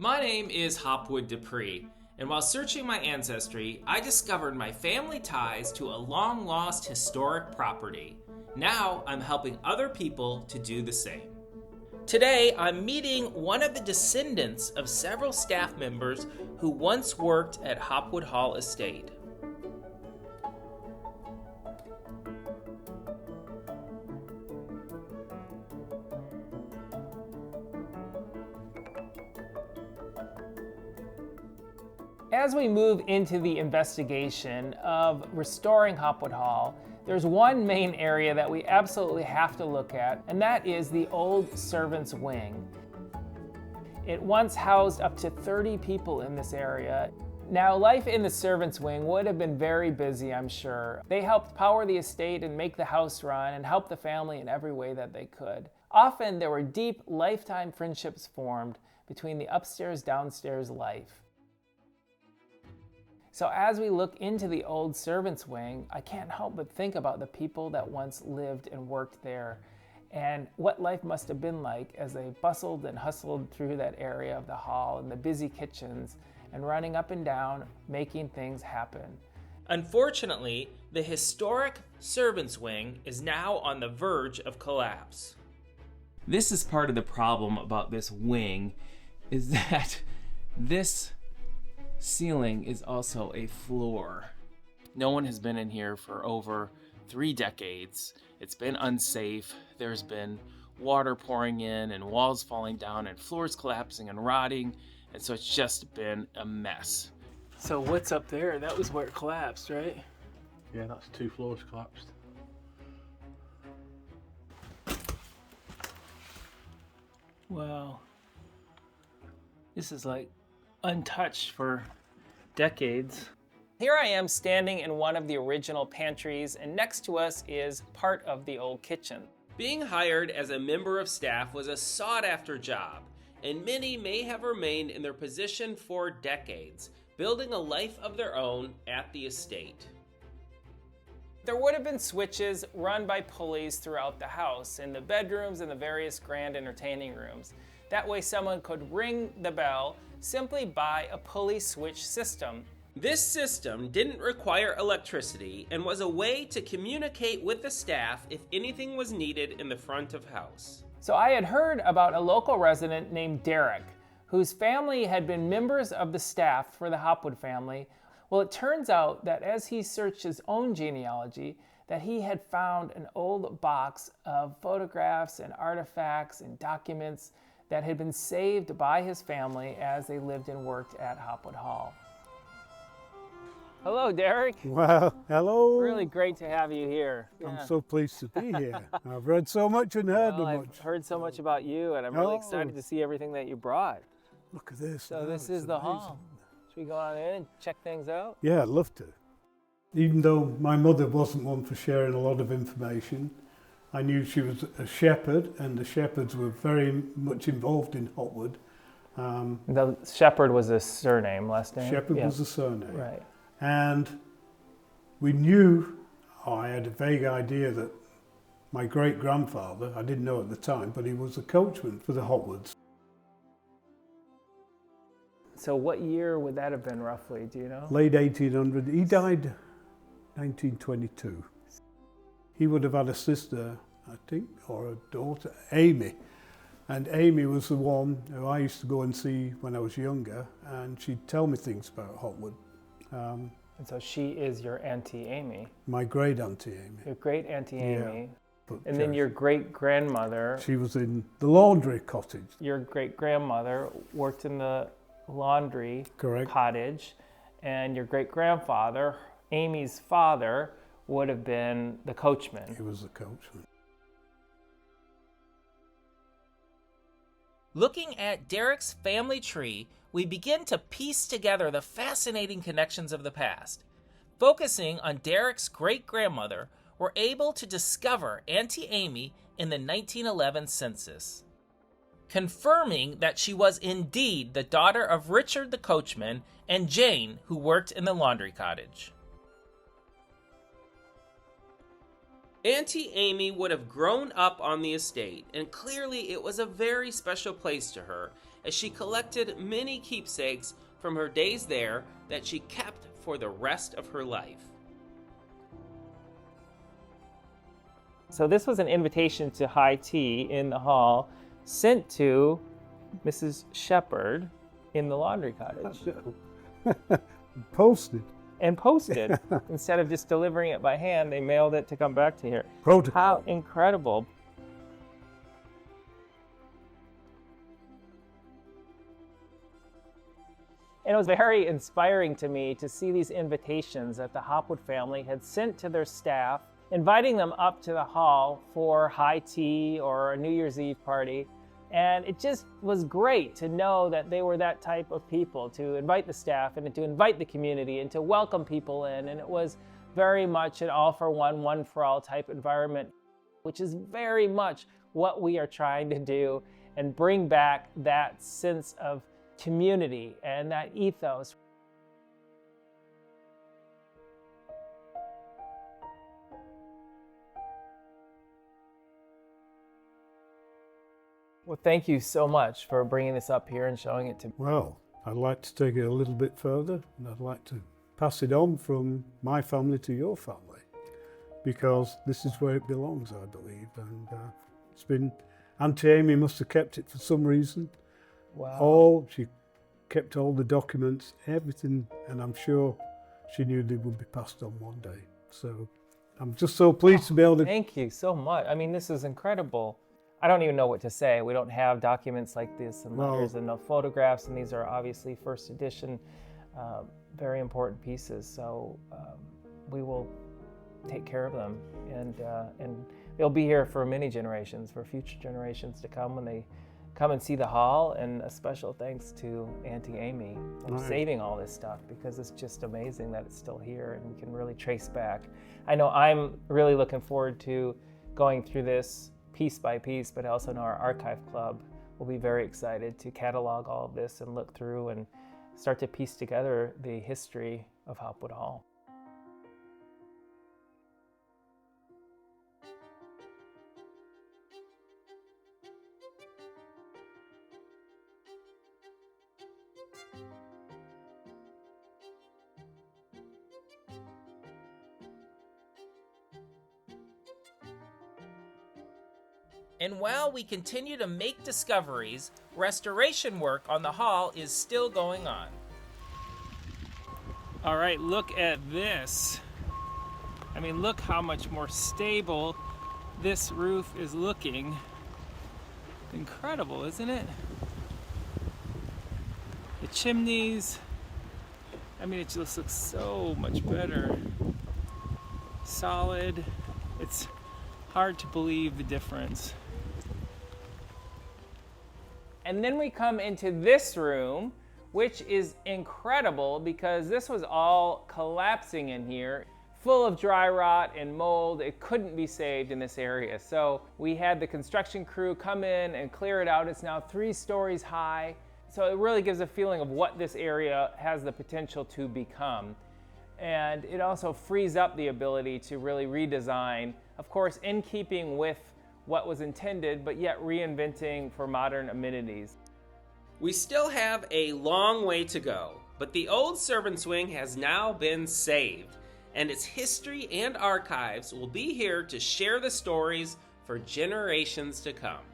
My name is Hopwood DePree, and while searching my ancestry, I discovered my family ties to a long-lost historic property. Now I'm helping other people to do the same. Today, I'm meeting one of the descendants of several staff members who once worked at Hopwood Hall Estate. As we move into the investigation of restoring Hopwood Hall, there's one main area that we absolutely have to look at, and that is the old servants' wing. It once housed up to 30 people in this area. Now, life in the servants' wing would have been very busy, I'm sure. They helped power the estate and make the house run and help the family in every way that they could. Often there were deep, lifetime friendships formed between the upstairs-downstairs life. So as we look into the old servants' wing, I can't help but think about the people that once lived and worked there and what life must have been like as they bustled and hustled through that area of the hall and the busy kitchens and running up and down, making things happen. Unfortunately, the historic servants' wing is now on the verge of collapse. This is part of the problem about this wing, is that this ceiling is also a floor. No one has been in here for over 3 decades. It's been unsafe. There's been water pouring in and walls falling down and floors collapsing and rotting, and so it's just been a mess. So what's up there? That was where it collapsed, right? Yeah, that's 2 floors collapsed. Wow. This is like untouched for decades. Here I am standing in one of the original pantries, and next to us is part of the old kitchen. Being hired as a member of staff was a sought-after job, and many may have remained in their position for decades, building a life of their own at the estate. There would have been switches run by pulleys throughout the house, in the bedrooms and the various grand entertaining rooms. That way someone could ring the bell simply by a pulley switch system. This system didn't require electricity and was a way to communicate with the staff if anything was needed in the front of house. So I had heard about a local resident named Derek, whose family had been members of the staff for the Hopwood family. Well, it turns out that as he searched his own genealogy, that he had found an old box of photographs and artifacts and documents that had been saved by his family as they lived and worked at Hopwood Hall. Hello, Derek. Well, hello. Really great to have you here. I'm so pleased to be here. I've read so much and heard so much. I've heard so much about you, and I'm really excited to see everything that you brought. Look at this. So this is the hall. Should we go on in and check things out? Yeah, I'd love to. Even though my mother wasn't one for sharing a lot of information, I knew she was a shepherd, and the shepherds were very much involved in Hopwood. The shepherd was a surname, last name? Shepherd was a surname. Right. And we knew, I had a vague idea that my great-grandfather, I didn't know at the time, but he was a coachman for the Hopwoods. So what year would that have been roughly, do you know? Late 1800, he died 1922. He would have had a sister, I think, or a daughter, Amy. And Amy was the one who I used to go and see when I was younger, and she'd tell me things about Hopwood. And so she is your Auntie Amy. My great-auntie Amy. Your great-auntie Amy. Yeah, and then your great-grandmother. She was in the laundry cottage. Your great-grandmother worked in the laundry cottage. And your great-grandfather, Amy's father, would have been the coachman. He was the coachman. Looking at Derek's family tree, we begin to piece together the fascinating connections of the past. Focusing on Derek's great-grandmother, we're able to discover Auntie Amy in the 1911 census, confirming that she was indeed the daughter of Richard the coachman and Jane, who worked in the laundry cottage. Auntie Amy would have grown up on the estate, and clearly it was a very special place to her, as she collected many keepsakes from her days there that she kept for the rest of her life. So this was an invitation to high tea in the hall sent to Mrs. Shepherd in the laundry cottage. Posted. And posted. Instead of just delivering it by hand, they mailed it to come back to here. Protocol. How incredible. And it was very inspiring to me to see these invitations that the Hopwood family had sent to their staff, inviting them up to the hall for high tea or a New Year's Eve party. And it just was great to know that they were that type of people, to invite the staff and to invite the community and to welcome people in. And it was very much an all for one, one for all type environment, which is very much what we are trying to do and bring back that sense of community and that ethos. Well, thank you so much for bringing this up here and showing it to me. Well, I'd like to take it a little bit further, and I'd like to pass it on from my family to your family, because this is where it belongs, I believe. And it's been, Auntie Amy must have kept it for some reason. Wow. She kept all the documents, everything, and I'm sure she knew they would be passed on one day. So I'm just so pleased to be able to... Thank you so much. I mean, this is incredible. I don't even know what to say. We don't have documents like this and letters and no photographs, and these are obviously first edition, very important pieces. So we will take care of them, and they'll be here for many generations, for future generations to come when they come and see the hall. And a special thanks to Auntie Amy for saving all this stuff, because it's just amazing that it's still here and we can really trace back. I know I'm really looking forward to going through this piece by piece, but also in our archive club, we'll be very excited to catalog all of this and look through and start to piece together the history of Hopwood Hall. And while we continue to make discoveries, restoration work on the hall is still going on. All right, look at this. I mean, look how much more stable this roof is looking. Incredible, isn't it? The chimneys, I mean, it just looks so much better. Solid. It's hard to believe the difference. And then we come into this room, which is incredible because this was all collapsing in here, full of dry rot and mold. It couldn't be saved in this area. So we had the construction crew come in and clear it out. It's now 3 stories high. So it really gives a feeling of what this area has the potential to become. And it also frees up the ability to really redesign, of course, in keeping with what was intended, but yet reinventing for modern amenities. We still have a long way to go, but the old servants' wing has now been saved, and its history and archives will be here to share the stories for generations to come.